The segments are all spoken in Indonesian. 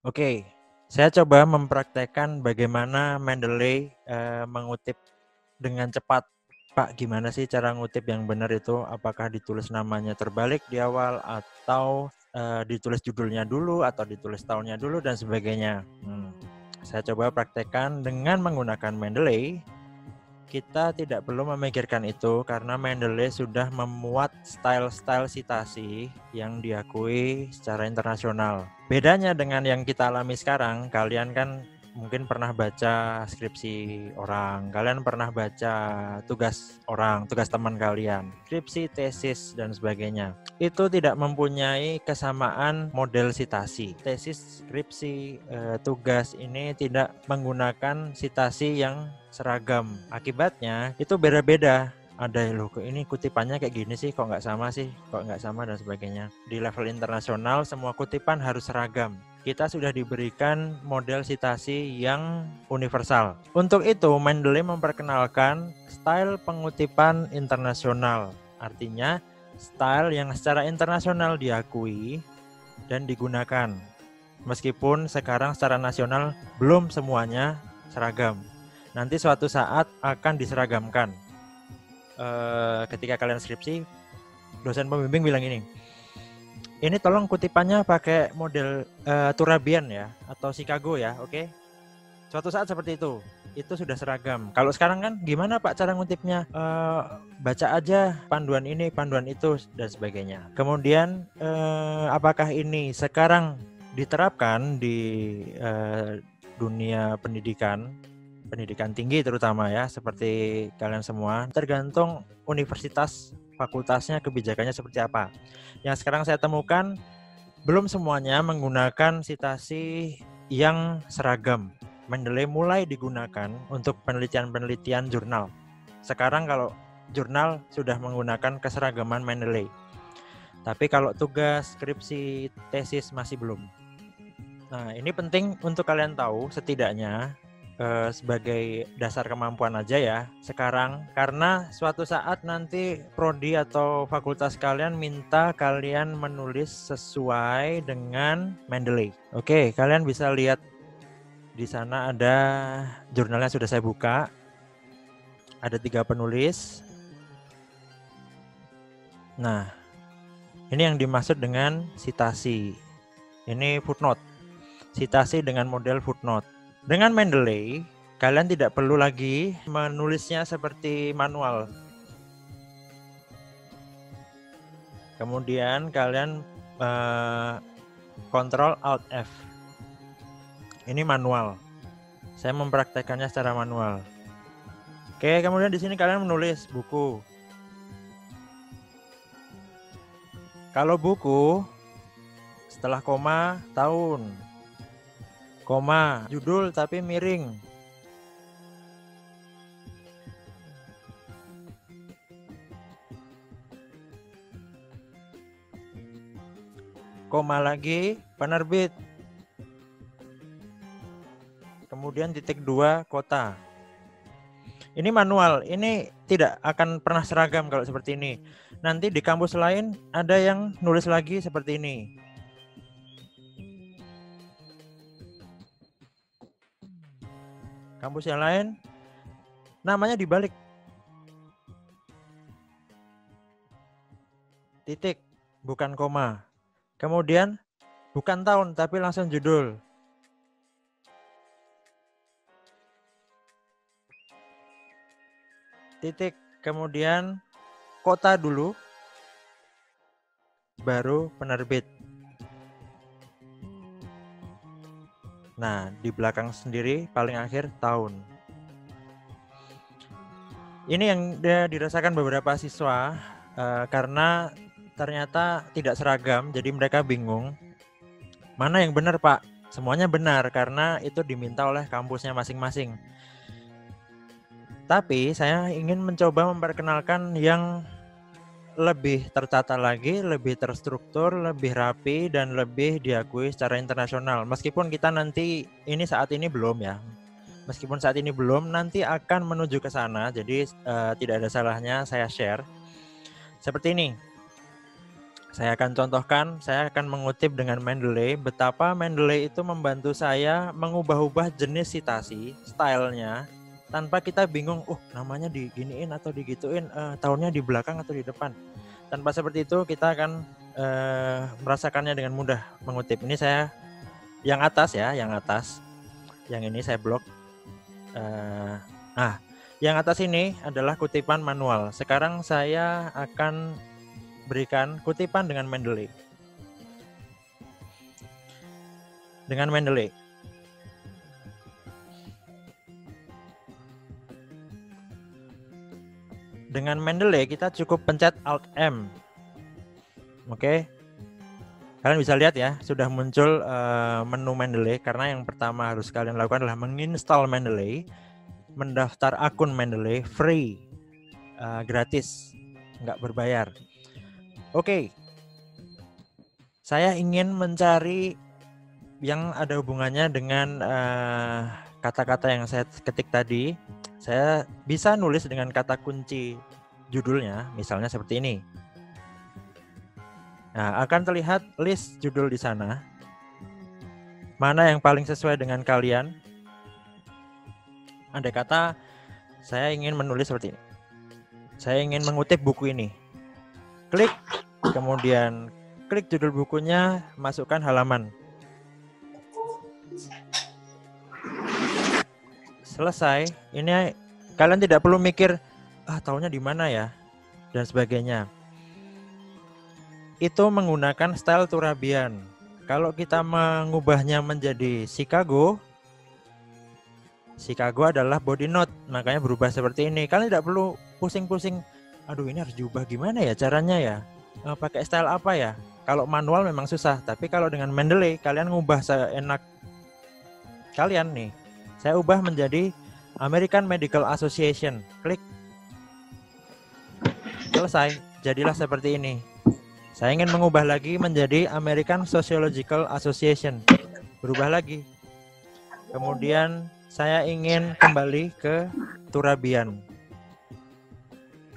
Oke, saya coba mempraktekkan bagaimana Mendeley mengutip dengan cepat. Pak, gimana sih cara ngutip yang benar itu? Apakah ditulis namanya terbalik di awal atau ditulis judulnya dulu atau ditulis tahunnya dulu dan sebagainya. Saya coba praktekkan dengan menggunakan Mendeley. Kita tidak perlu memikirkan itu karena Mendeley sudah memuat style-style citasi yang diakui secara internasional. Bedanya dengan yang kita alami sekarang, kalian kan mungkin pernah baca skripsi orang, kalian pernah baca tugas orang, tugas teman kalian, skripsi, tesis, dan sebagainya. Itu tidak mempunyai kesamaan model citasi. Tesis, skripsi, tugas ini tidak menggunakan citasi yang seragam. Akibatnya itu beda-beda. Ada loh, ini kutipannya kayak gini sih, kok nggak sama sih, kok nggak sama dan sebagainya. Di level internasional semua kutipan harus seragam. Kita sudah diberikan model citasi yang universal. Untuk itu, Mendeley memperkenalkan style pengutipan internasional. Artinya, style yang secara internasional diakui dan digunakan. Meskipun sekarang secara nasional belum semuanya seragam. Nanti suatu saat akan diseragamkan. Ketika kalian skripsi, dosen pembimbing bilang ini tolong kutipannya pakai model Turabian ya, atau Chicago ya, oke? Suatu saat seperti itu sudah seragam. Kalau sekarang kan gimana Pak cara ngutipnya? Baca aja panduan ini, panduan itu, dan sebagainya. Kemudian apakah ini sekarang diterapkan di dunia pendidikan tinggi terutama ya, seperti kalian semua? Tergantung universitas, fakultasnya, kebijakannya seperti apa. Yang sekarang saya temukan belum semuanya menggunakan citasi yang seragam. Mendeley mulai digunakan untuk penelitian-penelitian jurnal. Sekarang kalau jurnal sudah menggunakan keseragaman Mendeley. Tapi kalau tugas, skripsi, tesis masih belum. Nah, ini penting untuk kalian tahu setidaknya sebagai dasar kemampuan aja ya sekarang, karena suatu saat nanti prodi atau fakultas kalian minta kalian menulis sesuai dengan Mendeley. Oke, kalian bisa lihat di sana ada jurnalnya sudah saya buka. Ada 3 penulis. Nah, ini yang dimaksud dengan citasi. Ini footnote. Citasi dengan model footnote. Dengan Mendeley, kalian tidak perlu lagi menulisnya seperti manual. Kemudian kalian Ctrl Alt F. Ini manual. Saya mempraktekannya secara manual. Oke, kemudian di sini kalian menulis buku. Kalau buku setelah koma tahun, koma judul tapi miring. Koma lagi penerbit. Kemudian titik 2 kota. Ini manual, ini tidak akan pernah seragam kalau seperti ini. Nanti di kampus lain ada yang nulis lagi seperti ini. Kampus yang lain namanya dibalik. Titik, bukan koma. Kemudian bukan tahun tapi langsung judul. Titik, kemudian kota dulu, baru penerbit. Nah, di belakang sendiri paling akhir tahun. Ini yang dirasakan beberapa siswa karena ternyata tidak seragam, jadi mereka bingung. Mana yang benar Pak? Semuanya benar karena itu diminta oleh kampusnya masing-masing. Tapi saya ingin mencoba memperkenalkan yang lebih tertata lagi, lebih terstruktur, lebih rapi, dan lebih diakui secara internasional. Meskipun kita nanti ini saat ini belum ya. Meskipun saat ini belum, nanti akan menuju ke sana. Jadi tidak ada salahnya saya share. Seperti ini. Saya akan contohkan, saya akan mengutip dengan Mendeley, betapa Mendeley itu membantu saya mengubah-ubah jenis citasi, stylenya, tanpa kita bingung, namanya diginiin atau digituin, tahunnya di belakang atau di depan. Tanpa seperti itu, kita akan merasakannya dengan mudah mengutip. Ini saya yang atas ya, yang atas. Yang ini saya blok. Nah, yang atas ini adalah kutipan manual. Sekarang saya akan berikan kutipan dengan Mendeley. Dengan Mendeley. Dengan Mendeley kita cukup pencet Alt M. Oke. Kalian bisa lihat ya, sudah muncul menu Mendeley, karena yang pertama harus kalian lakukan adalah menginstal Mendeley, mendaftar akun Mendeley free, gratis, nggak berbayar. Oke. Saya ingin mencari yang ada hubungannya dengan kata-kata yang saya ketik tadi. Saya bisa nulis dengan kata kunci judulnya, misalnya seperti ini. Nah, akan terlihat list judul di sana. Mana yang paling sesuai dengan kalian? Andai kata saya ingin menulis seperti ini. Saya ingin mengutip buku ini. Klik, kemudian klik judul bukunya, masukkan halaman. Selesai. Ini kalian tidak perlu mikir, tahunnya di mana ya, dan sebagainya. Itu menggunakan style Turabian. Kalau kita mengubahnya menjadi Chicago adalah body note, makanya berubah seperti ini. Kalian tidak perlu pusing-pusing, aduh ini harus diubah gimana ya caranya ya, pakai style apa ya. Kalau manual memang susah, tapi kalau dengan Mendeley kalian ngubah seenak kalian nih. Saya ubah menjadi American Medical Association. Klik. Selesai. Jadilah seperti ini. Saya ingin mengubah lagi menjadi American Sociological Association. Berubah lagi. Kemudian saya ingin kembali ke Turabian.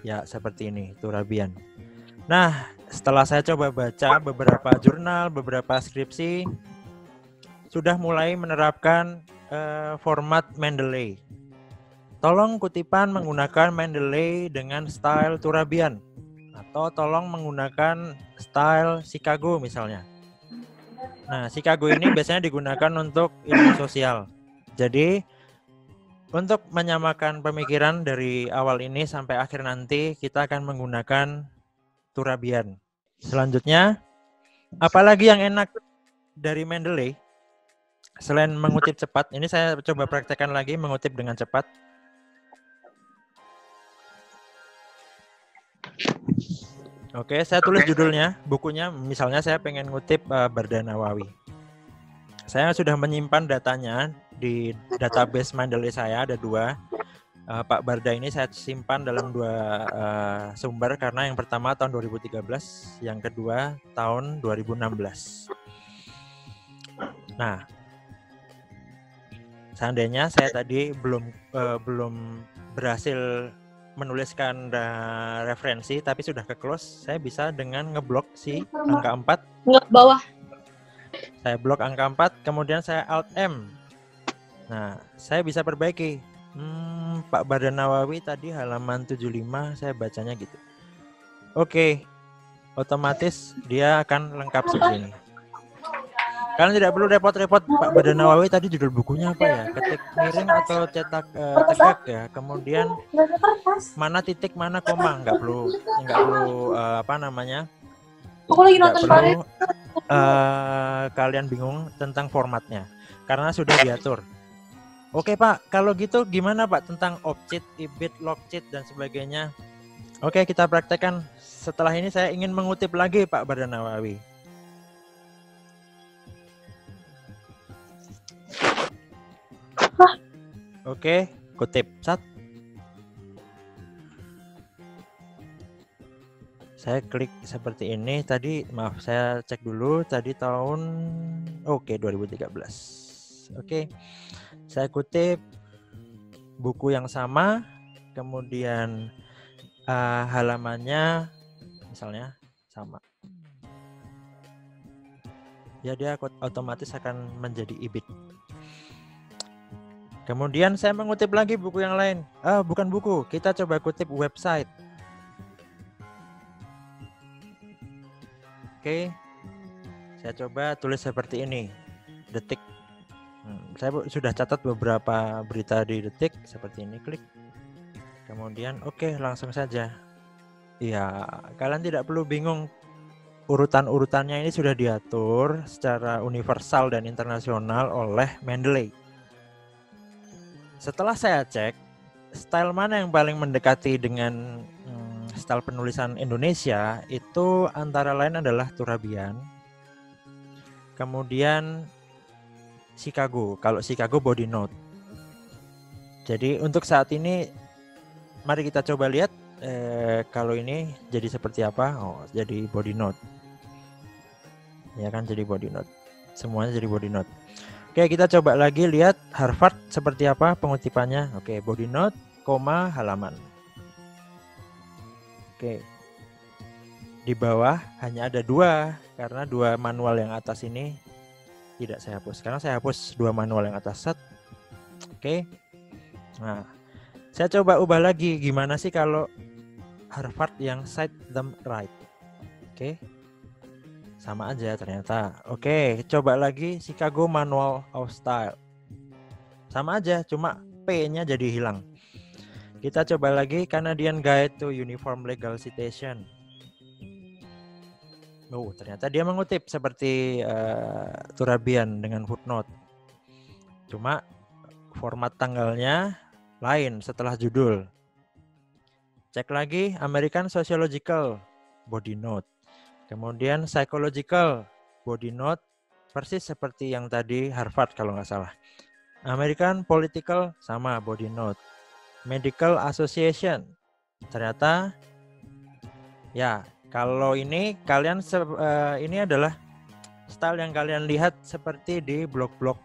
Ya, seperti ini, Turabian. Nah, setelah saya coba baca beberapa jurnal, beberapa skripsi, sudah mulai menerapkan format Mendeley. Tolong kutipan menggunakan Mendeley dengan style Turabian, atau tolong menggunakan style Chicago misalnya. Nah, Chicago ini biasanya digunakan untuk ilmu sosial. Jadi, untuk menyamakan pemikiran dari awal ini sampai akhir nanti, kita akan menggunakan Turabian. Selanjutnya, apalagi yang enak dari Mendeley? Selain mengutip cepat, ini saya coba praktekkan lagi mengutip dengan cepat. Oke, saya tulis judulnya, bukunya, misalnya saya pengen ngutip Barda Nawawi. Saya sudah menyimpan datanya di database Mendeley saya, ada 2. Pak Barda ini saya simpan dalam 2 sumber, karena yang pertama tahun 2013, yang kedua tahun 2016. Nah, seandainya saya tadi belum berhasil menuliskan referensi tapi sudah ke close, saya bisa dengan ngeblok si angka 4. Nggak bawah. Saya blok angka 4, kemudian saya Alt M. Nah, saya bisa perbaiki. Pak Barda Nawawi tadi halaman 75, saya bacanya gitu. Oke, otomatis dia akan lengkap seperti ini. Kalian tidak perlu repot-repot, Pak Barda Nawawi tadi judul bukunya apa ya? Ketik miring atau cetak tegak ya? Kemudian mana titik, mana koma? Nggak perlu nggak perlu kalian bingung tentang formatnya, karena sudah diatur. Oke Pak, kalau gitu gimana Pak tentang opcit, ibit, logcit dan sebagainya? Oke, kita praktekkan. Setelah ini saya ingin mengutip lagi Pak Barda Nawawi. Oke, kutip. Saya klik seperti ini. Tadi maaf, saya cek dulu. Tadi tahun 2013. Oke. Saya kutip buku yang sama, kemudian halamannya misalnya sama. ya dia otomatis akan menjadi EBIT. Kemudian saya mengutip lagi buku yang lain. Bukan buku, kita coba kutip website. Oke, saya coba tulis seperti ini, Detik. Saya sudah catat beberapa berita di Detik seperti ini, klik. Kemudian oke, langsung saja. Ya, kalian tidak perlu bingung. Urutan-urutannya ini sudah diatur secara universal dan internasional oleh Mendeley. Setelah saya cek, style mana yang paling mendekati dengan style penulisan Indonesia, itu antara lain adalah Turabian, kemudian Chicago. Kalau Chicago body note. Jadi untuk saat ini, mari kita coba lihat kalau ini jadi seperti apa. Jadi body note. Ya kan, jadi body note. Semuanya jadi body note. Oke, kita coba lagi lihat Harvard seperti apa pengutipannya. Oke, body note, koma, halaman. Oke. Di bawah hanya ada 2 karena 2 manual yang atas ini tidak saya hapus. Sekarang saya hapus 2 manual yang atas. Set. Oke. Nah, saya coba ubah lagi. Gimana sih kalau Harvard yang cite them right? Oke. Sama aja ternyata. Oke, coba lagi Chicago Manual of Style. Sama aja, cuma P-nya jadi hilang. Kita coba lagi Canadian Guide to Uniform Legal Citation. Ternyata dia mengutip seperti Turabian dengan footnote. Cuma format tanggalnya lain setelah judul. Cek lagi American Sociological body note. Kemudian psychological body note persis seperti yang tadi Harvard kalau nggak salah. American political sama body note. Medical Association. Ternyata ya, kalau ini kalian ini adalah style yang kalian lihat seperti di blog-blog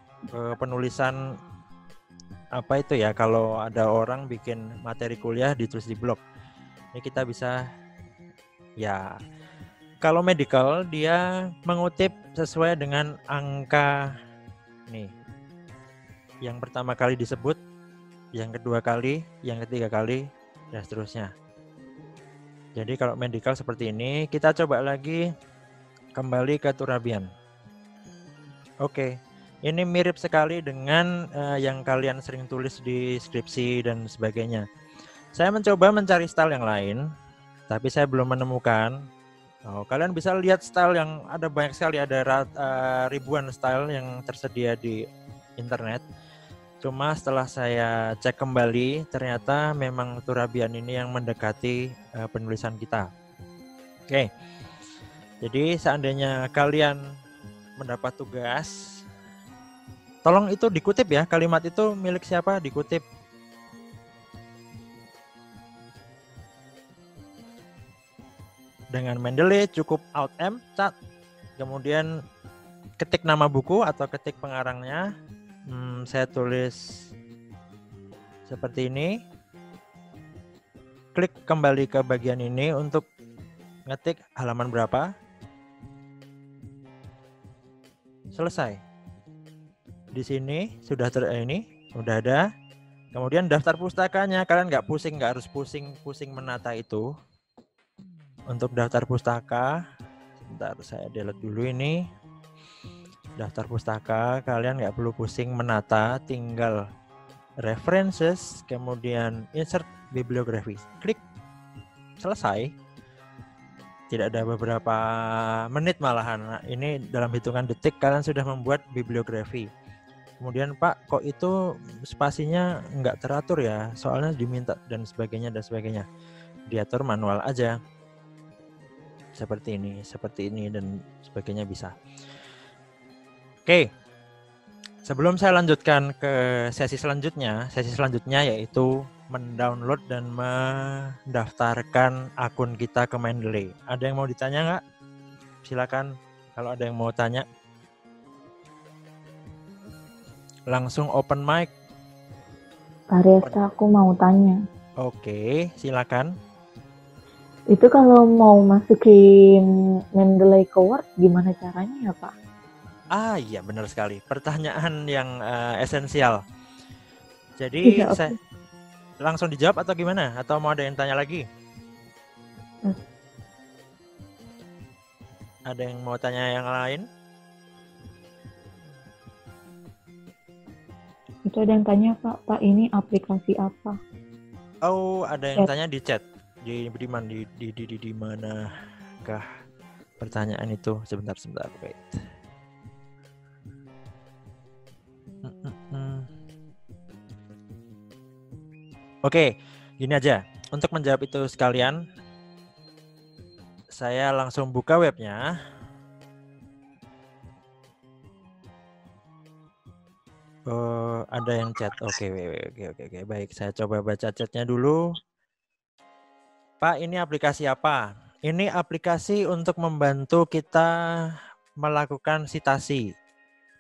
penulisan apa itu ya, kalau ada orang bikin materi kuliah ditulis di blog. Ini kita bisa ya, kalau medical dia mengutip sesuai dengan angka nih. Yang pertama kali disebut, yang kedua kali, yang ketiga kali, dan seterusnya. Jadi kalau medical seperti ini, kita coba lagi kembali ke Turabian. Oke, ini mirip sekali dengan yang kalian sering tulis di skripsi dan sebagainya. Saya mencoba mencari style yang lain, tapi saya belum menemukan. Kalian bisa lihat style yang ada banyak sekali, ada ribuan style yang tersedia di internet. Cuma setelah saya cek kembali, ternyata memang Turabian ini yang mendekati penulisan kita. Oke, jadi seandainya kalian mendapat tugas, tolong itu dikutip ya, kalimat itu milik siapa, dikutip. Dengan Mendeley cukup Alt M, cat. Kemudian ketik nama buku atau ketik pengarangnya. Saya tulis seperti ini. Klik kembali ke bagian ini untuk ngetik halaman berapa. Selesai. Di sini sudah udah ada. Kemudian daftar pustakanya, kalian nggak harus pusing menata itu. Untuk daftar pustaka, sebentar saya delete dulu ini. Daftar pustaka, kalian nggak perlu pusing menata, tinggal references, kemudian insert bibliography. Klik, selesai. Tidak ada beberapa menit malahan. Nah, ini dalam hitungan detik kalian sudah membuat bibliografi. Kemudian Pak, kok itu spasinya nggak teratur ya? Soalnya diminta dan sebagainya. Diatur manual aja. Seperti ini dan sebagainya bisa. Oke. Sebelum saya lanjutkan ke sesi selanjutnya yaitu mendownload dan mendaftarkan akun kita ke Mendeley. Ada yang mau ditanya nggak? Silakan kalau ada yang mau tanya. Langsung open mic. Pak Resta, aku mau tanya. Oke, silakan. Itu kalau mau masukin Mendeley ke Word gimana caranya ya Pak? Iya benar sekali. Pertanyaan yang esensial. Jadi Iya, saya oke. langsung dijawab atau gimana? Atau mau ada yang tanya lagi? Hmm. Ada yang mau tanya yang lain? Itu ada yang tanya, Pak, ini aplikasi apa? Oh, ada yang Chat. tanya di chat. Di mana di manakah pertanyaan itu? Sebentar. Wait. Oke, gini aja. Untuk menjawab itu sekalian, saya langsung buka webnya. Ada yang chat. Oke. Baik, saya coba baca chatnya dulu. Pak, ini aplikasi apa? Ini aplikasi untuk membantu kita melakukan citasi,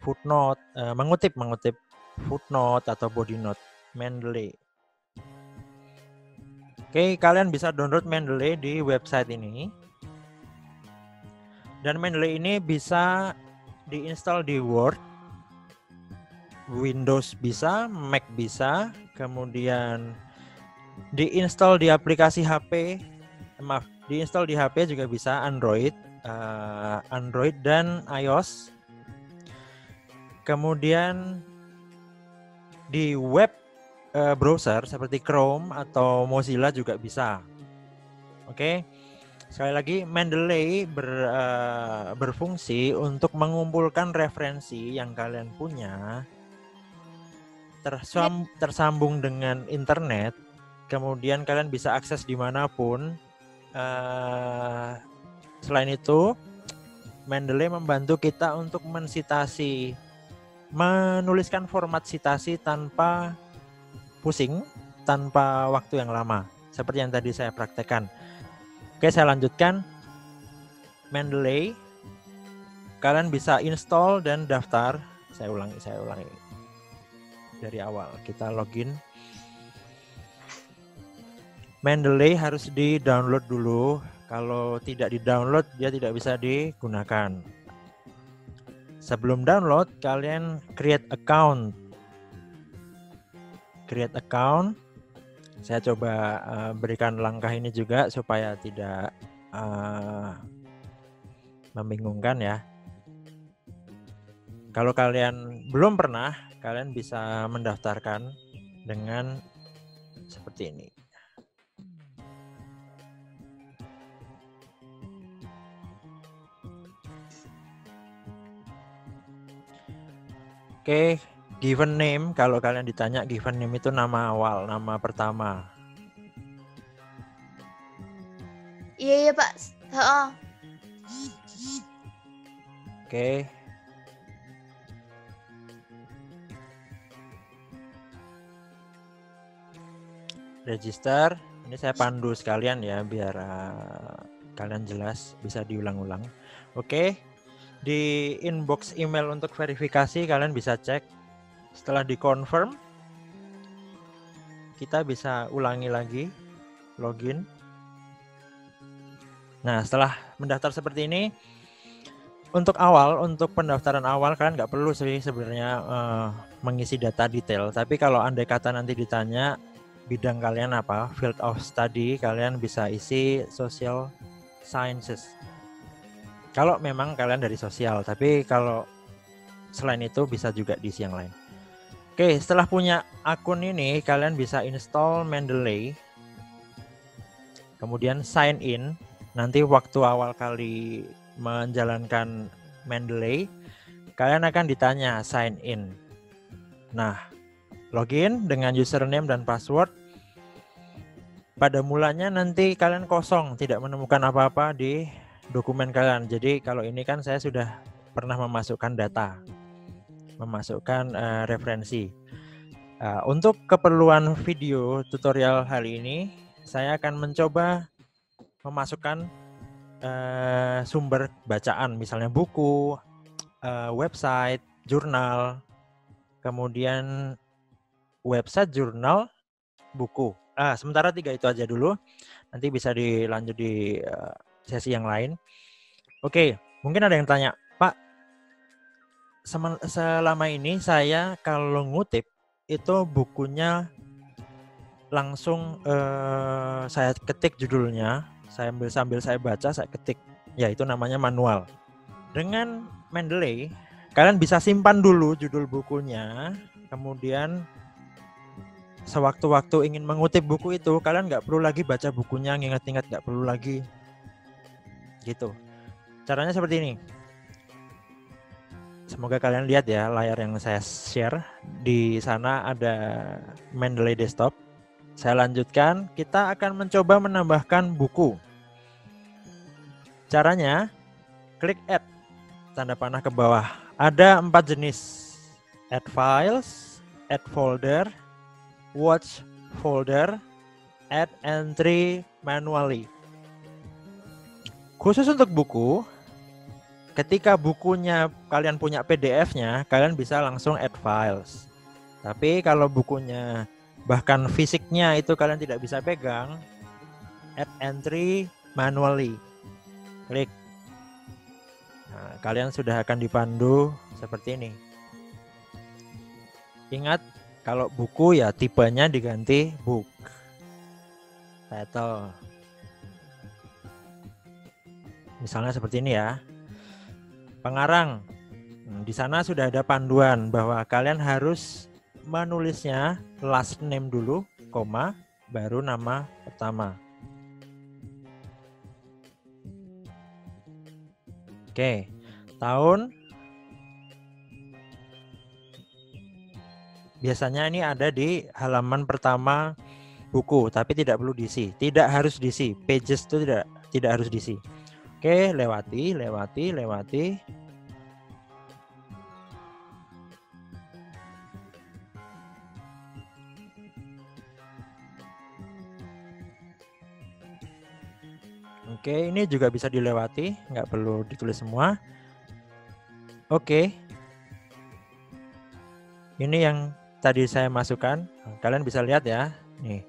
footnote, mengutip footnote atau body note, Mendeley. Oke, kalian bisa download Mendeley di website ini. Dan Mendeley ini bisa diinstal di Word, Windows bisa, Mac bisa, kemudian diinstal di aplikasi HP, diinstal di HP juga bisa, Android dan iOS. Kemudian di web browser seperti Chrome atau Mozilla juga bisa. Oke. Sekali lagi, Mendeley berfungsi untuk mengumpulkan referensi yang kalian punya tersambung dengan internet. Kemudian kalian bisa akses dimanapun. Selain itu, Mendeley membantu kita untuk mensitasi, menuliskan format citasi tanpa pusing, tanpa waktu yang lama. Seperti yang tadi saya praktekkan. Oke, saya lanjutkan. Mendeley, kalian bisa install dan daftar. Saya ulangi dari awal. Kita login. Mendeley harus di-download dulu. Kalau tidak di-download, dia tidak bisa digunakan. Sebelum download, kalian create account. Create account. Saya coba berikan langkah ini juga supaya tidak membingungkan ya. Kalau kalian belum pernah, kalian bisa mendaftarkan dengan seperti ini. Oke, given name, kalau kalian ditanya given name itu nama awal, nama pertama. Iya Pak. Oke. Register. Ini saya pandu sekalian ya biar kalian jelas, bisa diulang-ulang. Oke. Di inbox email untuk verifikasi kalian bisa cek. Setelah dikonfirm, kita bisa ulangi lagi login. Nah, setelah mendaftar seperti ini, untuk pendaftaran awal kalian nggak perlu sih sebenarnya mengisi data detail. Tapi kalau andai kata nanti ditanya bidang kalian apa, field of study, kalian bisa isi social sciences. Kalau memang kalian dari sosial, tapi kalau selain itu bisa juga diisi yang lain. Oke, setelah punya akun ini, kalian bisa install Mendeley. Kemudian sign in. Nanti waktu awal kali menjalankan Mendeley, kalian akan ditanya sign in. Nah, login dengan username dan password. Pada mulanya nanti kalian kosong, tidak menemukan apa-apa di dokumen kalian. Jadi kalau ini kan saya sudah pernah memasukkan data, memasukkan referensi. Untuk keperluan video tutorial hari ini, saya akan mencoba memasukkan sumber bacaan, misalnya buku, website, jurnal, kemudian website, jurnal, buku. Sementara 3 itu aja dulu. Nanti bisa dilanjut di sesi yang lain. Oke, mungkin ada yang tanya, Pak, selama ini saya kalau ngutip itu bukunya langsung saya ketik judulnya, saya sambil saya baca, saya ketik. Ya, itu namanya manual. Dengan Mendeley, kalian bisa simpan dulu judul bukunya, kemudian sewaktu-waktu ingin mengutip buku itu, kalian nggak perlu lagi baca bukunya, nginget-inget, nggak perlu lagi. Gitu. Caranya seperti ini. Semoga kalian lihat ya layar yang saya share. Di sana ada Mendeley Desktop. Saya lanjutkan, kita akan mencoba menambahkan buku. Caranya, klik Add, tanda panah ke bawah. Ada 4 jenis. Add Files, Add Folder, Watch Folder, Add Entry Manually. Khusus untuk buku, ketika bukunya kalian punya PDF-nya, kalian bisa langsung Add Files. Tapi kalau bukunya bahkan fisiknya itu kalian tidak bisa pegang, Add Entry Manually. Klik. Nah, kalian sudah akan dipandu seperti ini. Ingat, kalau buku ya tipenya diganti book. Title. Misalnya seperti ini ya. Pengarang. Di sana sudah ada panduan bahwa kalian harus menulisnya last name dulu, koma, baru nama pertama. Oke, tahun. Biasanya ini ada di halaman pertama buku, tapi tidak perlu diisi. Tidak harus diisi. Pages itu tidak harus diisi. Oke, lewati. Oke, ini juga bisa dilewati, nggak perlu ditulis semua. Oke. Ini yang tadi saya masukkan. Kalian bisa lihat ya. Nih.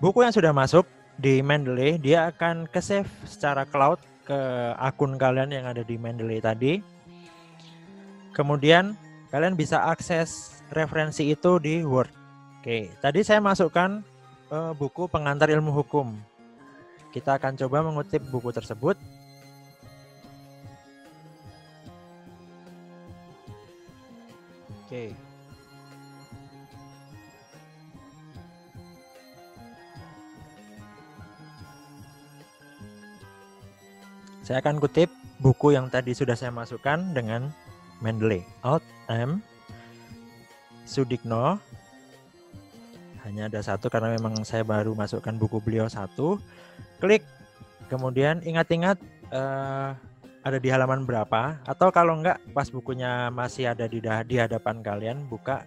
Buku yang sudah masuk di Mendeley, dia akan ke-save secara cloud ke akun kalian yang ada di Mendeley tadi. Kemudian kalian bisa akses referensi itu di Word. Oke, tadi saya masukkan buku Pengantar Ilmu Hukum. Kita akan coba mengutip buku tersebut. Oke. Saya akan kutip buku yang tadi sudah saya masukkan dengan Mendeley. Alt M Sudikno. Hanya ada satu karena memang saya baru masukkan buku beliau satu. Klik. Kemudian ingat-ingat ada di halaman berapa. Atau kalau enggak pas bukunya masih ada di hadapan kalian, buka.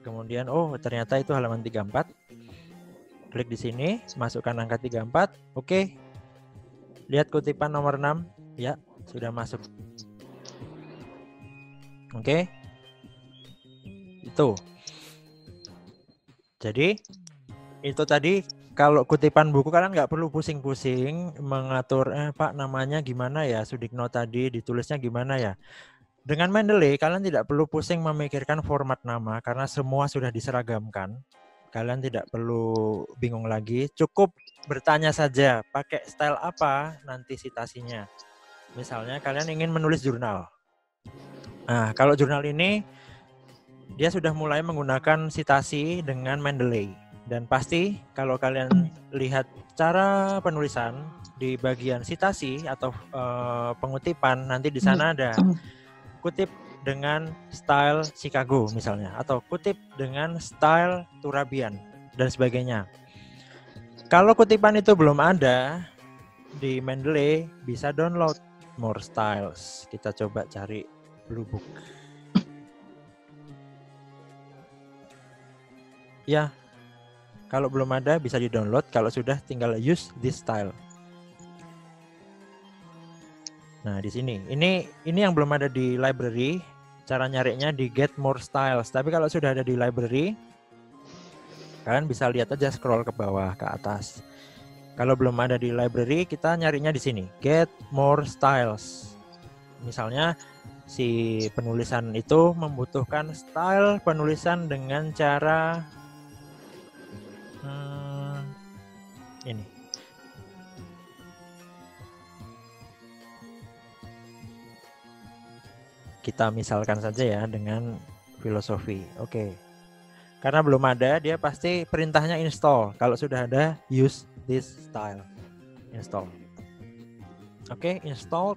Kemudian oh ternyata itu halaman 34. Klik di sini, masukkan angka 34. Oke. Lihat kutipan nomor 6. Ya, sudah masuk. Oke. Itu. Jadi itu tadi kalau kutipan buku kalian nggak perlu pusing-pusing mengatur Pak namanya gimana ya, Sudikno tadi ditulisnya gimana ya. Dengan Mendeley kalian tidak perlu pusing memikirkan format nama karena semua sudah diseragamkan. Kalian tidak perlu bingung lagi, cukup bertanya saja pakai style apa nanti citasinya. Misalnya kalian ingin menulis jurnal. Nah, kalau jurnal ini dia sudah mulai menggunakan citasi dengan Mendeley. Dan pasti kalau kalian lihat cara penulisan di bagian citasi atau pengutipan, nanti di sana ada kutip dengan style Chicago misalnya, atau kutip dengan style Turabian dan sebagainya. Kalau kutipan itu belum ada di Mendeley, bisa download More Styles. Kita coba cari Blue Book. Ya, kalau belum ada bisa di-download, kalau sudah tinggal use this style. Nah, di sini. Ini yang belum ada di library. Cara nyarinya di Get More Styles. Tapi kalau sudah ada di library, kalian bisa lihat aja scroll ke bawah ke atas. Kalau belum ada di library, kita nyarinya di sini. Get More Styles. Misalnya si penulisan itu membutuhkan style penulisan dengan cara ini. Kita misalkan saja ya dengan filosofi. Oke. Karena belum ada, dia pasti perintahnya install. Kalau sudah ada, use this style. Install. Oke, install.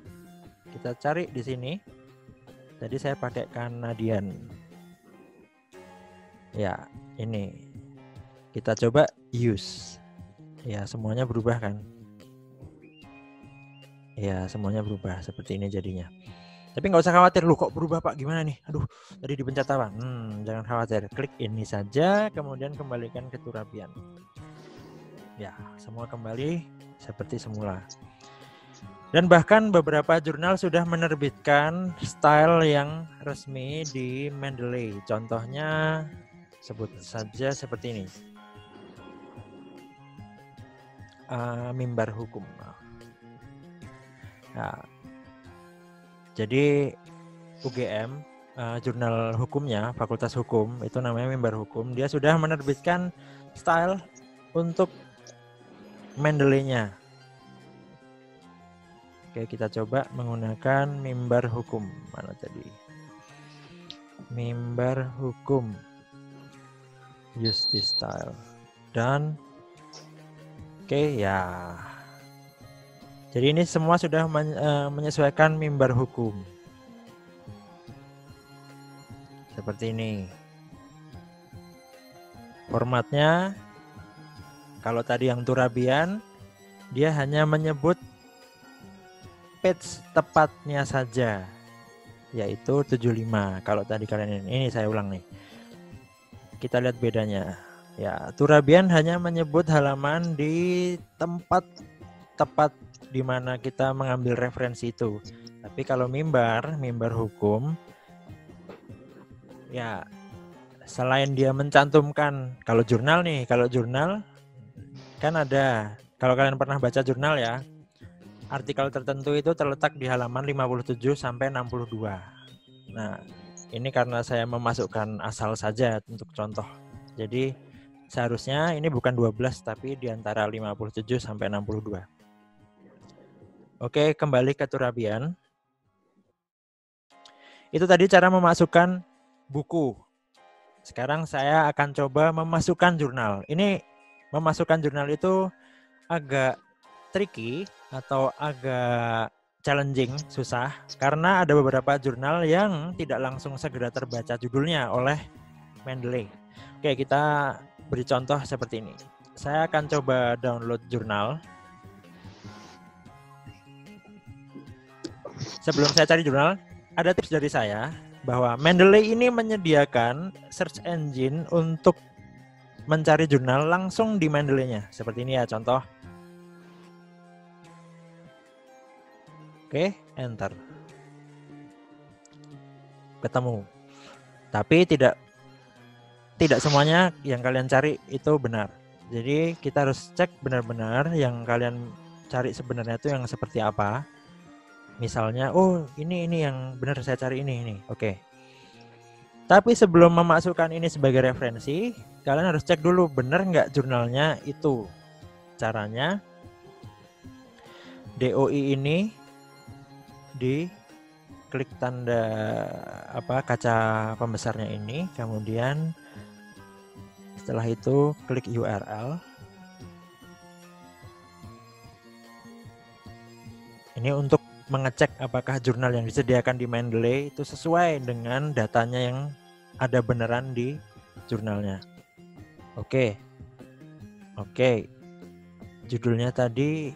Kita cari di sini. Tadi saya pakai Canadian. Ya, ini. Kita coba use. Ya, semuanya berubah kan? Ya, semuanya berubah seperti ini jadinya. Tapi nggak usah khawatir, lu kok berubah Pak, gimana nih? Aduh, tadi dipencet apa? Jangan khawatir, klik ini saja, kemudian kembalikan ke Turabian. Ya, semua kembali seperti semula. Dan bahkan beberapa jurnal sudah menerbitkan style yang resmi di Mendeley. Contohnya, sebut saja seperti ini. Mimbar Hukum. Nah, jadi UGM, jurnal hukumnya, Fakultas Hukum, itu namanya Mimbar Hukum. Dia sudah menerbitkan style untuk Mendeley-nya. Oke, kita coba menggunakan Mimbar Hukum. Mana tadi? Mimbar Hukum. Use this style. Dan oke, ya. Jadi ini semua sudah menyesuaikan Mimbar Hukum. Seperti ini. Formatnya, kalau tadi yang Turabian, dia hanya menyebut page tepatnya saja, yaitu 75. Kalau tadi kalian ini saya ulang nih. Kita lihat bedanya. Ya, Turabian hanya menyebut halaman di tempat tepat di mana kita mengambil referensi itu. Tapi kalau mimbar hukum, ya selain dia mencantumkan, kalau jurnal kan ada, kalau kalian pernah baca jurnal ya, artikel tertentu itu terletak di halaman 57 sampai 62. Nah, ini karena saya memasukkan asal saja untuk contoh. Jadi seharusnya ini bukan 12 tapi di antara 57 sampai 62. Oke, kembali ke Turabian. Itu tadi cara memasukkan buku. Sekarang saya akan coba memasukkan jurnal. Ini memasukkan jurnal itu agak tricky atau agak challenging, susah. Karena ada beberapa jurnal yang tidak langsung segera terbaca judulnya oleh Mendeley. Oke, kita beri contoh seperti ini. Saya akan coba download jurnal. Sebelum saya cari jurnal, ada tips dari saya bahwa Mendeley ini menyediakan search engine untuk mencari jurnal langsung di Mendeley-nya. Seperti ini ya contoh. Oke, enter. Ketemu. Tapi tidak semuanya yang kalian cari itu benar. Jadi kita harus cek benar-benar yang kalian cari sebenarnya itu yang seperti apa. Misalnya, oh ini yang benar saya cari ini. Oke. Tapi sebelum memasukkan ini sebagai referensi, kalian harus cek dulu benar nggak jurnalnya itu. Caranya, DOI ini di klik tanda kaca pembesarnya ini, kemudian setelah itu klik URL. Ini untuk mengecek apakah jurnal yang disediakan di Mendeley itu sesuai dengan datanya yang ada beneran di jurnalnya. Oke. Judulnya tadi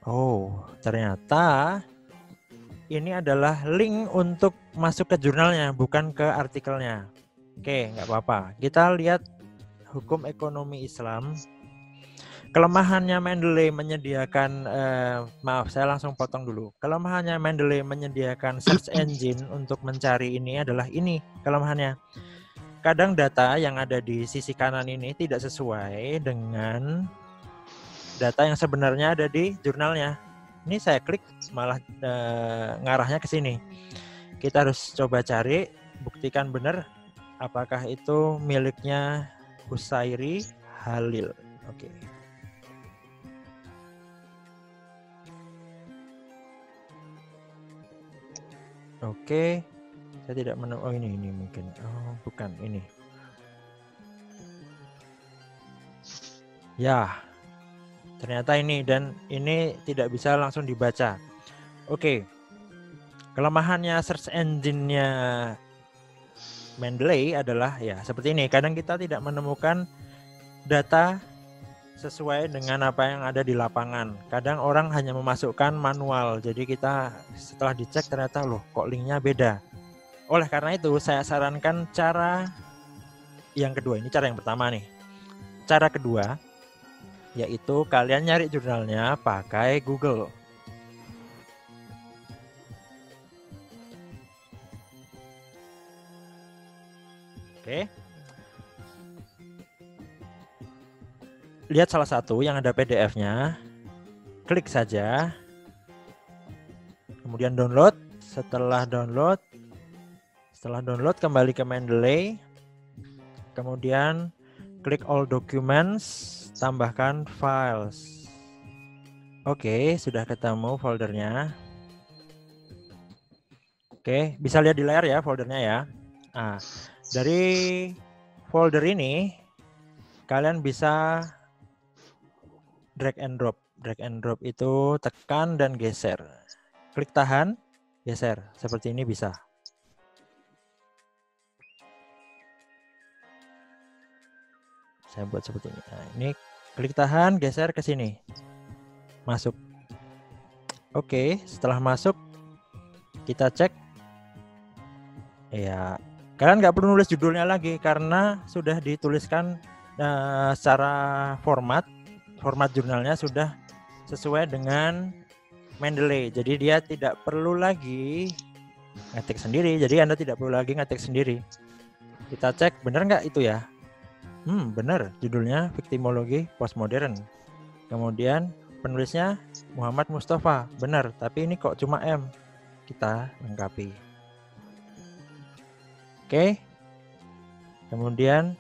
oh, ternyata ini adalah link untuk masuk ke jurnalnya, bukan ke artikelnya. Oke, nggak apa-apa. Kita lihat hukum ekonomi Islam. Kelemahannya Mendeley menyediakan, saya langsung potong dulu. Kelemahannya Mendeley menyediakan search engine untuk mencari ini adalah ini kelemahannya. Kadang data yang ada di sisi kanan ini tidak sesuai dengan data yang sebenarnya ada di jurnalnya. Ini saya klik malah ngarahnya ke sini. Kita harus coba cari, buktikan benar apakah itu miliknya Husairi Halil. Oke. Oke. Saya tidak menemukan. Oh, ini mungkin. Oh, bukan ini. Ya. Ternyata ini, dan ini tidak bisa langsung dibaca. Oke. Kelemahannya search engine-nya Mendeley adalah ya seperti ini. Kadang kita tidak menemukan data sesuai dengan apa yang ada di lapangan. Kadang orang hanya memasukkan manual. Jadi kita setelah dicek ternyata loh kok linknya beda. Oleh karena itu saya sarankan cara yang kedua. Ini cara yang pertama nih. Cara kedua yaitu kalian nyari jurnalnya pakai Google. Oke. Lihat salah satu yang ada PDF-nya, klik saja, kemudian download. Setelah download kembali ke Mendeley, kemudian klik all documents, tambahkan files. Oke, sudah ketemu foldernya. Oke, bisa lihat di layar ya foldernya ya. Nah, dari folder ini kalian bisa drag and drop. Drag and drop itu tekan dan geser. Klik tahan, geser. Seperti ini bisa. Saya buat seperti ini. Nah, ini klik tahan, geser ke sini. Masuk. Oke, setelah masuk kita cek. Ya, kalian nggak perlu nulis judulnya lagi karena sudah dituliskan secara format jurnalnya sudah sesuai dengan Mendeley. Jadi dia tidak perlu lagi ngetik sendiri. Jadi Anda tidak perlu lagi ngetik sendiri. Kita cek benar nggak itu ya? Benar. Judulnya Viktimologi Postmodern. Kemudian penulisnya Muhammad Mustafa. Benar. Tapi ini kok cuma M. Kita lengkapi. Oke. Kemudian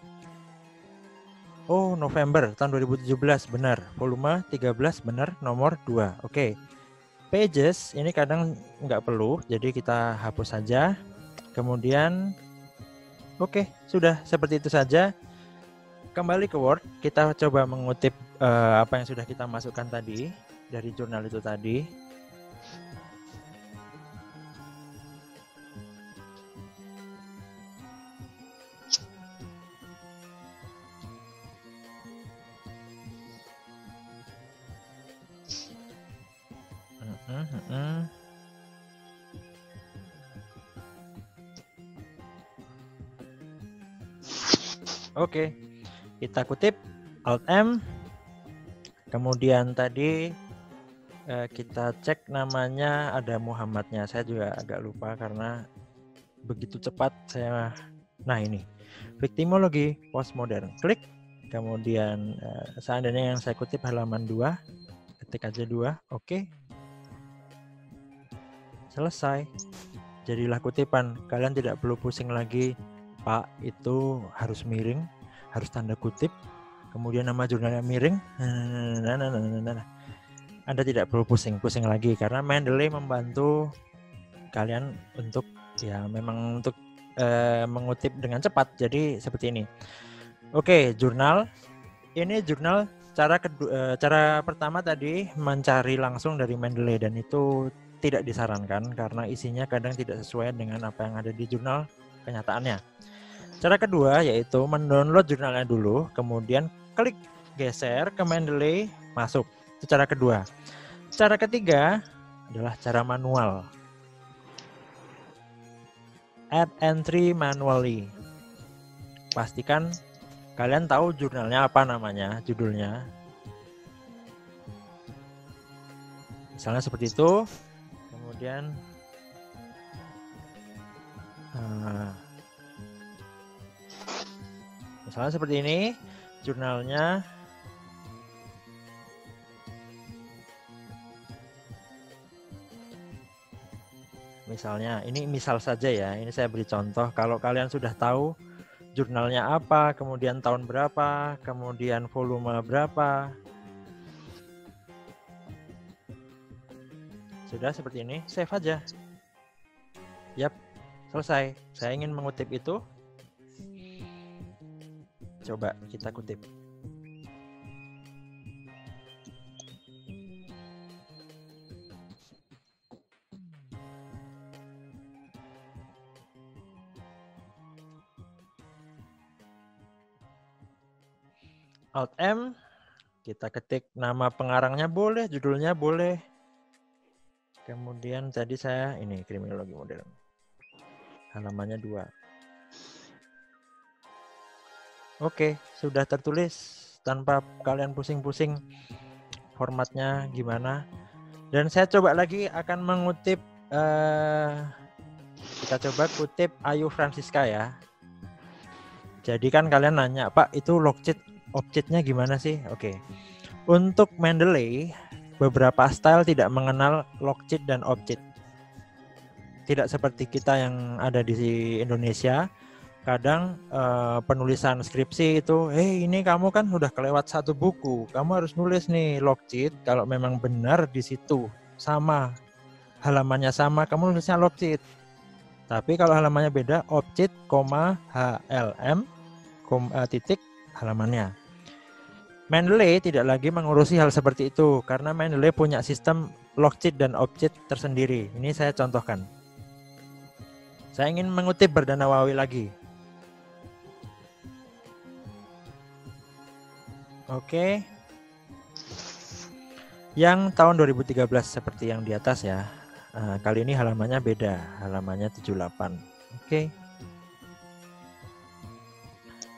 November tahun 2017 benar. Volume 13 benar, nomor 2. Oke. Pages ini kadang nggak perlu, jadi kita hapus saja. Kemudian sudah seperti itu saja. Kembali ke Word, kita coba mengutip apa yang sudah kita masukkan tadi dari jurnal itu tadi. Oke, kita kutip Alt M. Kemudian tadi kita cek namanya ada Muhammadnya. Saya juga agak lupa karena begitu cepat saya. Nah ini, Viktimologi Postmodern. Klik. Kemudian seandainya yang saya kutip halaman 2, ketik aja 2. Oke. Selesai. Jadilah kutipan. Kalian tidak perlu pusing lagi. Pak, itu harus miring, harus tanda kutip, kemudian nama jurnalnya miring. Anda tidak perlu pusing-pusing lagi karena Mendeley membantu kalian untuk memang untuk mengutip dengan cepat. Jadi seperti ini. Oke, jurnal. Ini jurnal cara pertama tadi mencari langsung dari Mendeley dan itu tidak disarankan karena isinya kadang tidak sesuai dengan apa yang ada di jurnal kenyataannya. Cara kedua yaitu mendownload jurnalnya dulu, kemudian klik geser ke Mendeley, masuk. Itu cara kedua. Cara ketiga adalah cara manual. Add entry manually. Pastikan kalian tahu jurnalnya apa namanya, judulnya. Misalnya seperti itu. Kemudian misalnya seperti ini, jurnalnya Misalnya, ini misal saja ya, ini saya beri contoh. Kalau kalian sudah tahu jurnalnya apa, kemudian tahun berapa, kemudian volume berapa, sudah seperti ini, save aja. Yap, selesai. Saya ingin mengutip itu. Coba kita kutip. Alt M, kita ketik nama pengarangnya boleh, judulnya boleh. Kemudian tadi saya ini kriminologi modern. Halamannya 2. Oke, sudah tertulis tanpa kalian pusing-pusing formatnya gimana. Dan saya coba lagi akan mengutip, kita coba kutip Ayu Francisca ya. Jadi kan kalian nanya, Pak itu logcheat objeknya gimana sih? Oke. Untuk Mendeley, beberapa style tidak mengenal logcheat dan objek. Tidak seperti kita yang ada di Indonesia. Kadang penulisan skripsi itu, ini kamu kan sudah kelewat satu buku, kamu harus nulis nih logcheat. Kalau memang benar di situ sama, halamannya sama, kamu nulisnya logcheat. Tapi kalau halamannya beda, objek, HLM, titik halamannya. Mendeley tidak lagi mengurusi hal seperti itu karena Mendeley punya sistem logcheat dan objek tersendiri. Ini saya contohkan. Saya ingin mengutip Bardanawawi lagi. Oke. Yang tahun 2013 seperti yang di atas ya. Kali ini halamannya beda, halamannya 78. Oke.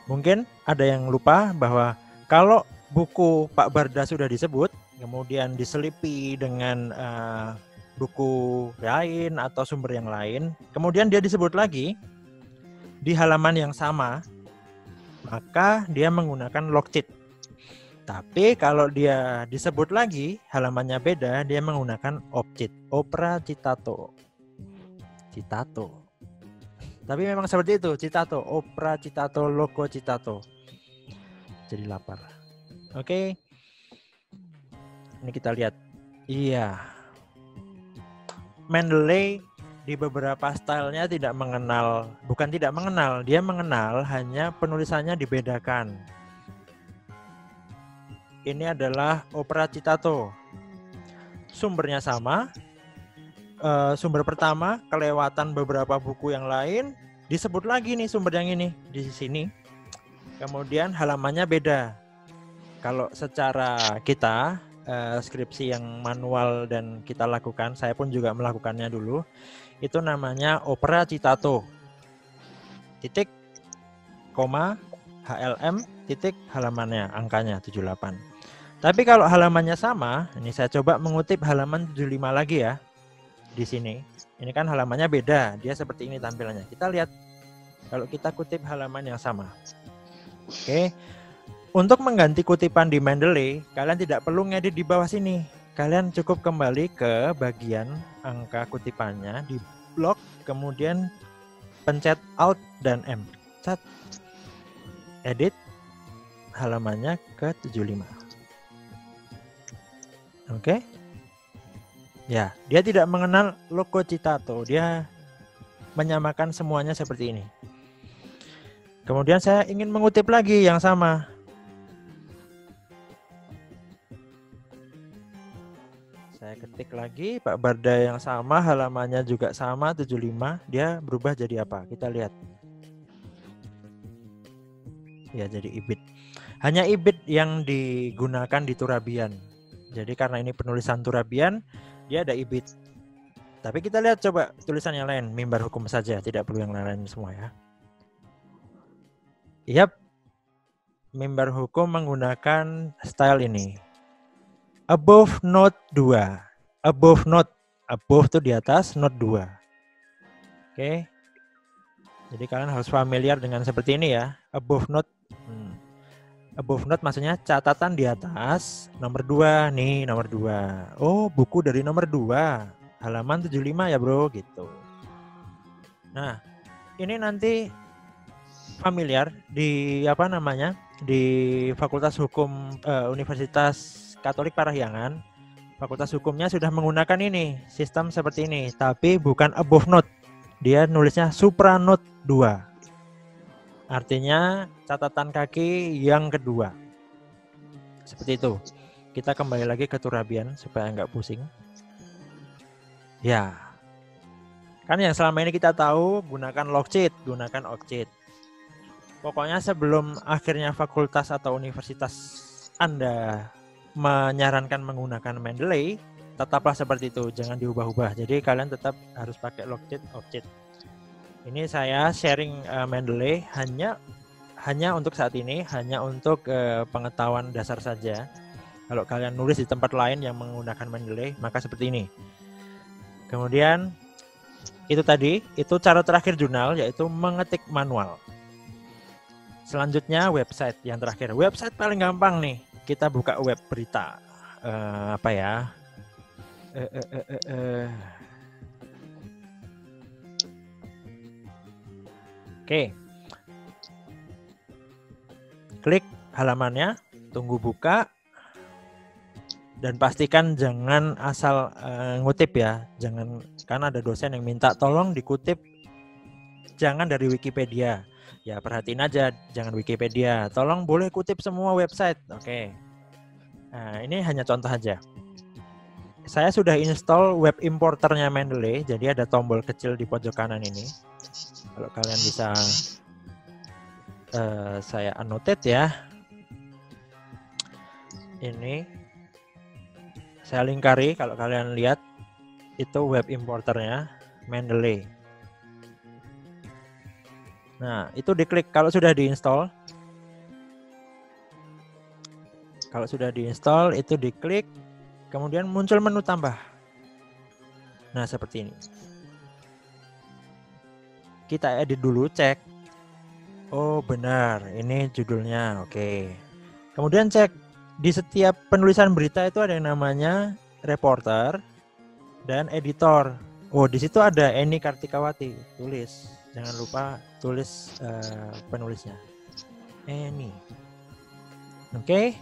Mungkin ada yang lupa bahwa kalau buku Pak Barda sudah disebut, kemudian diselipi dengan buku lain atau sumber yang lain, kemudian dia disebut lagi di halaman yang sama, maka dia menggunakan logcheat. Tapi kalau dia disebut lagi, halamannya beda, dia menggunakan objek, opera citato. Citato. Tapi memang seperti itu, citato, opera citato, logo citato. Jadi lapar. Oke. Ini kita lihat. Iya. Mendeley di beberapa stylenya tidak mengenal, bukan tidak mengenal, dia mengenal, hanya penulisannya dibedakan. Ini adalah opera citato. Sumbernya sama. Sumber pertama kelewatan beberapa buku yang lain, disebut lagi nih sumber yang ini di sini. Kemudian halamannya beda. Kalau secara kita skripsi yang manual dan kita lakukan, saya pun juga melakukannya dulu. Itu namanya opera citato. Titik, koma, HLM, titik halamannya, angkanya 78. Tapi kalau halamannya sama, ini saya coba mengutip halaman 75 lagi ya. Di sini. Ini kan halamannya beda, dia seperti ini tampilannya. Kita lihat kalau kita kutip halaman yang sama. Oke. Untuk mengganti kutipan di Mendeley, kalian tidak perlu ngedit di bawah sini. Kalian cukup kembali ke bagian angka kutipannya di blok, kemudian pencet Alt dan M. Cat. Edit halamannya ke 75. Oke. Ya, dia tidak mengenal logo citato. Dia menyamakan semuanya seperti ini. Kemudian saya ingin mengutip lagi yang sama. Saya ketik lagi Pak Barda yang sama, halamannya juga sama 75. Dia berubah jadi apa? Kita lihat. Ya, jadi ibid. Hanya ibid yang digunakan di Turabian. Jadi karena ini penulisan Turabian, dia ada ibid. Tapi kita lihat coba tulisan yang lain, mimbar hukum saja, tidak perlu yang lain semua ya. Yap, mimbar hukum menggunakan style ini. Above note 2. Above note. Above itu di atas, note 2. Oke. Jadi kalian harus familiar dengan seperti ini ya. Above note. Above note maksudnya catatan di atas nomor 2 nih, nomor 2. Oh, buku dari nomor 2. halaman 75 ya bro gitu. Nah, ini nanti familiar di apa namanya? Di Fakultas Hukum Universitas Katolik Parahyangan. Fakultas Hukumnya sudah menggunakan ini, sistem seperti ini, tapi bukan above note. Dia nulisnya supranote 2. Artinya catatan kaki yang kedua. Seperti itu. Kita kembali lagi ke Turabian supaya nggak pusing. Ya. Kan yang selama ini kita tahu gunakan logcheat, gunakan occheat. Pokoknya sebelum akhirnya fakultas atau universitas Anda menyarankan menggunakan Mendeley, tetaplah seperti itu, jangan diubah-ubah. Jadi kalian tetap harus pakai logcheat, occheat. Ini saya sharing Mendeley hanya untuk saat ini, hanya untuk pengetahuan dasar saja. Kalau kalian nulis di tempat lain yang menggunakan Mendeley, maka seperti ini. Kemudian itu tadi, itu cara terakhir jurnal, yaitu mengetik manual. Selanjutnya website yang terakhir. Website paling gampang nih. Kita buka web berita. Apa ya? Oke. Klik halamannya, tunggu buka. Dan pastikan jangan asal ngutip ya. Jangan, karena ada dosen yang minta tolong dikutip jangan dari Wikipedia. Ya perhatiin aja, jangan Wikipedia. Tolong boleh kutip semua website. Oke. Nah, ini hanya contoh aja. Saya sudah install web importernya Mendeley. Jadi ada tombol kecil di pojok kanan ini. Kalau kalian bisa saya annotate ya. Ini saya lingkari, kalau kalian lihat itu web importernya Mendeley. Nah, itu diklik kalau sudah diinstal. Kalau sudah diinstal itu diklik, kemudian muncul menu tambah. Nah, seperti ini. Kita edit dulu, cek. Oh, benar, ini judulnya. Oke. Kemudian cek di setiap penulisan berita itu ada yang namanya reporter dan editor. Oh, di situ ada Eni Kartikawati, tulis. Jangan lupa tulis penulisnya. Eni. Oke.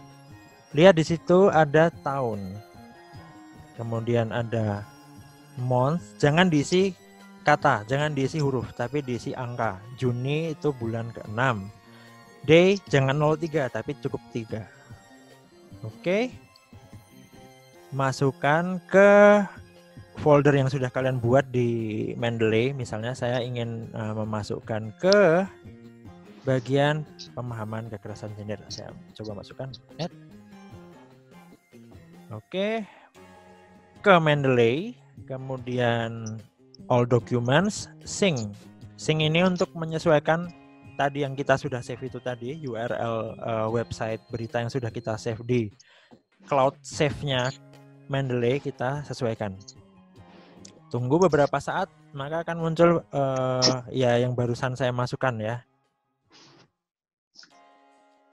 Lihat di situ ada tahun. Kemudian ada month, jangan diisi kata, jangan diisi huruf, tapi diisi angka. Juni itu bulan ke-6. Day jangan 03 tapi cukup 3. Oke. Masukkan ke folder yang sudah kalian buat di Mendeley. Misalnya saya ingin memasukkan ke bagian pemahaman kekerasan gender. Saya coba masukkan add. Oke. Ke Mendeley, kemudian all documents, sync. Sync ini untuk menyesuaikan tadi yang kita sudah save itu tadi, URL website berita yang sudah kita save di cloud save-nya Mendeley, kita sesuaikan. Tunggu beberapa saat, maka akan muncul ya yang barusan saya masukkan ya.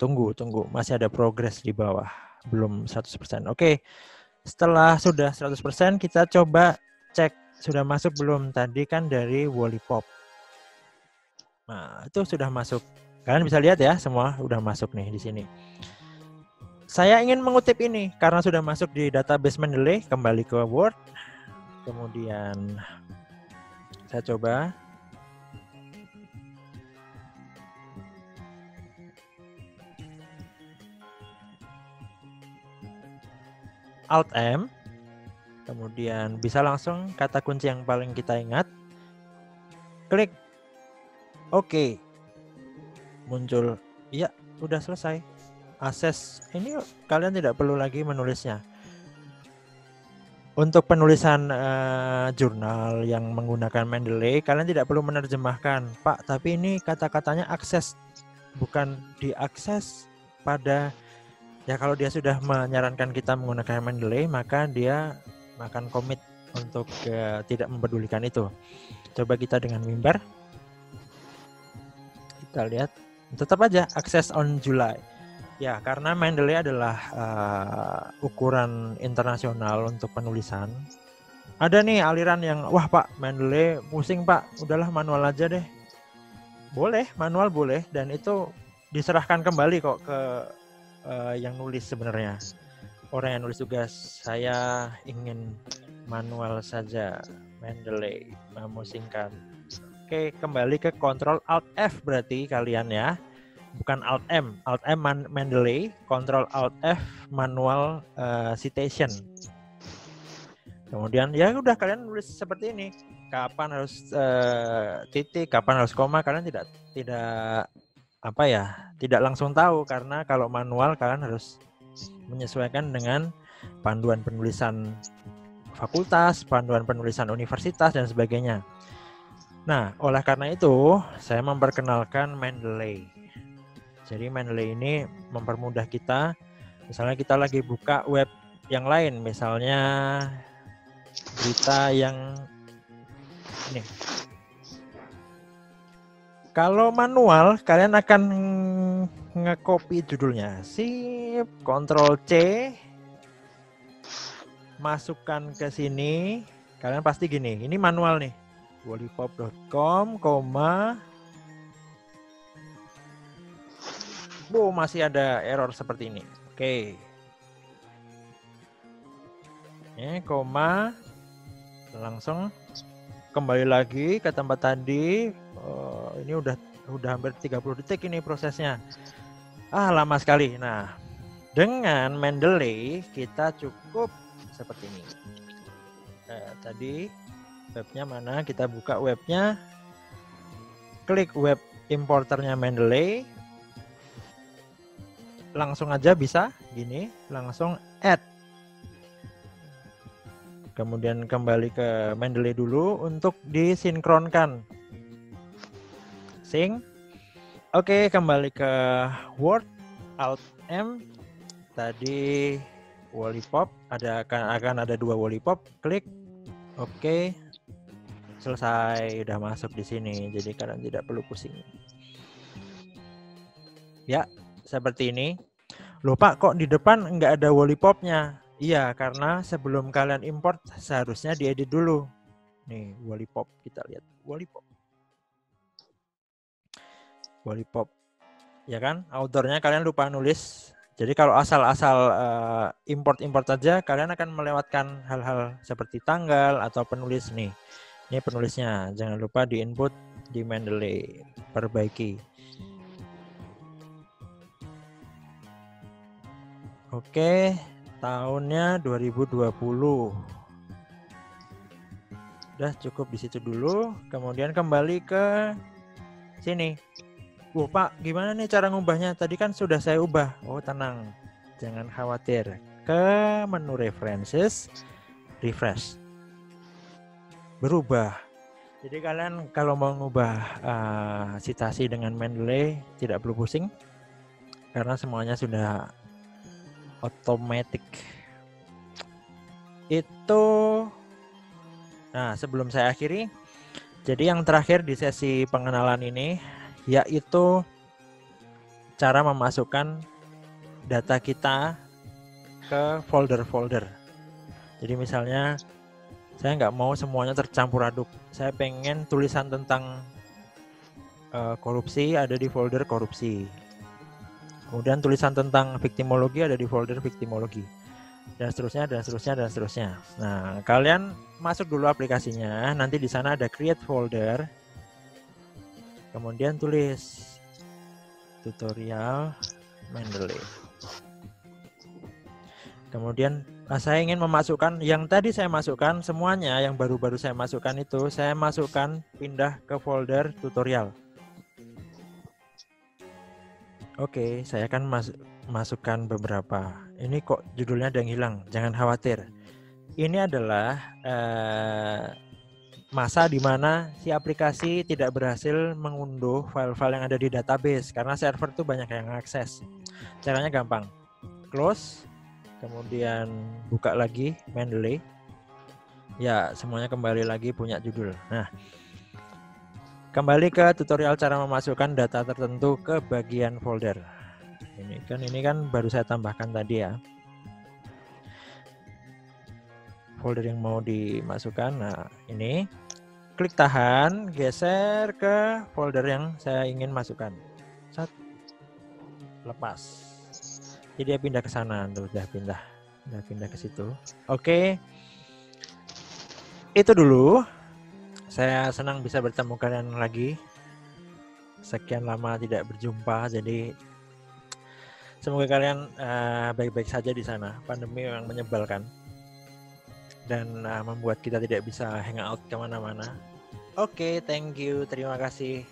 Tunggu, masih ada progress di bawah, belum 100%. Oke, setelah sudah 100%, kita coba cek sudah masuk belum. Tadi kan dari Wallipop. Nah, itu sudah masuk. Kalian bisa lihat ya, semua udah masuk nih di sini. Saya ingin mengutip ini karena sudah masuk di database Mendeley, kembali ke Word. Kemudian saya coba. Alt M. Kemudian bisa langsung kata kunci yang paling kita ingat. Klik. Oke. Muncul. Ya, udah selesai. Akses. Ini kalian tidak perlu lagi menulisnya. Untuk penulisan jurnal yang menggunakan Mendeley, kalian tidak perlu menerjemahkan. Pak, tapi ini kata-katanya akses. Bukan diakses pada... Ya kalau dia sudah menyarankan kita menggunakan Mendeley, maka dia akan komit untuk tidak mempedulikan itu. Coba kita dengan Mimbar. Kita lihat, tetap aja access on July. Ya, karena Mendeley adalah ukuran internasional untuk penulisan. Ada nih aliran yang, wah Pak, Mendeley pusing Pak, udahlah manual aja deh. Boleh, manual boleh, dan itu diserahkan kembali kok ke yang nulis sebenarnya. Orang yang nulis tugas, saya ingin manual saja, Mendeley, memusingkan. Oke, kembali ke Ctrl Alt F berarti kalian ya. Bukan Alt M Mendeley, Ctrl Alt F manual citation. Kemudian ya udah kalian nulis seperti ini. Kapan harus titik, kapan harus koma, kalian tidak tidak langsung tahu, karena kalau manual kalian harus menyesuaikan dengan panduan penulisan fakultas, panduan penulisan universitas dan sebagainya. Nah, oleh karena itu saya memperkenalkan Mendeley. Jadi Mendeley ini mempermudah kita. Misalnya kita lagi buka web yang lain, misalnya berita yang ini. Kalau manual, kalian akan nge-copy judulnya. Sip, Ctrl C, masukkan ke sini. Kalian pasti gini, ini manual nih. Wallipop.com, masih ada error seperti ini. Oke. Koma, langsung kembali lagi ke tempat tadi. Ini udah hampir 30 detik ini prosesnya. Lama sekali. Nah, dengan Mendeley kita cukup seperti ini. Tadi webnya mana? Kita buka webnya. Klik web importernya Mendeley. Langsung aja bisa gini, langsung add. Kemudian kembali ke Mendeley dulu untuk disinkronkan. Sync. Oke, kembali ke Word, Alt M. Tadi Wallipop, akan ada 2 Wallipop. Klik. Oke. Selesai, udah masuk di sini. Jadi kalian tidak perlu pusing. Ya, seperti ini. Loh Pak, kok di depan nggak ada Wallipopnya? Iya, karena sebelum kalian import seharusnya diedit dulu. Nih, Wallipop, kita lihat Wallipop. Wallipop. Ya kan? Authornya kalian lupa nulis. Jadi kalau asal-asal import aja, kalian akan melewatkan hal-hal seperti tanggal atau penulis nih. Ini penulisnya. Jangan lupa di-input di Mendeley. Perbaiki. Oke. Tahunnya 2020. Udah cukup di situ dulu. Kemudian kembali ke sini. Pak, gimana nih cara ngubahnya? Tadi kan sudah saya ubah. Oh, tenang. Jangan khawatir. Ke menu references, refresh. Berubah. Jadi kalian kalau mau ngubah citasi dengan Mendeley tidak perlu pusing. Karena semuanya sudah otomatis. Itu. Nah, sebelum saya akhiri, jadi yang terakhir di sesi pengenalan ini yaitu cara memasukkan data kita ke folder-folder. Jadi misalnya saya nggak mau semuanya tercampur aduk. Saya pengen tulisan tentang korupsi ada di folder korupsi. Kemudian tulisan tentang viktimologi ada di folder viktimologi. Dan seterusnya, dan seterusnya, dan seterusnya. Nah, kalian masuk dulu aplikasinya. Nanti di sana ada create folder. Kemudian tulis tutorial Mendeley. Kemudian saya ingin memasukkan yang tadi saya masukkan semuanya, yang baru-baru saya masukkan itu saya masukkan pindah ke folder tutorial. Oke, saya akan masukkan beberapa. Ini kok judulnya ada yang hilang. Jangan khawatir. Ini adalah masa di mana si aplikasi tidak berhasil mengunduh file-file yang ada di database karena server tuh banyak yang akses. Caranya gampang. Close, kemudian buka lagi Mendeley. Ya, semuanya kembali lagi punya judul. Nah, kembali ke tutorial cara memasukkan data tertentu ke bagian folder. Ini kan baru saya tambahkan tadi ya. folder yang mau dimasukkan. Nah, ini klik tahan, geser ke folder yang saya ingin masukkan. Set, lepas. Jadi dia pindah ke sana, tuh udah pindah ke situ. Oke. Itu dulu. Saya senang bisa bertemu kalian lagi. Sekian lama tidak berjumpa, jadi semoga kalian baik-baik saja di sana. Pandemi memang menyebalkan dan membuat kita tidak bisa hangout kemana-mana. Oke, thank you, terima kasih.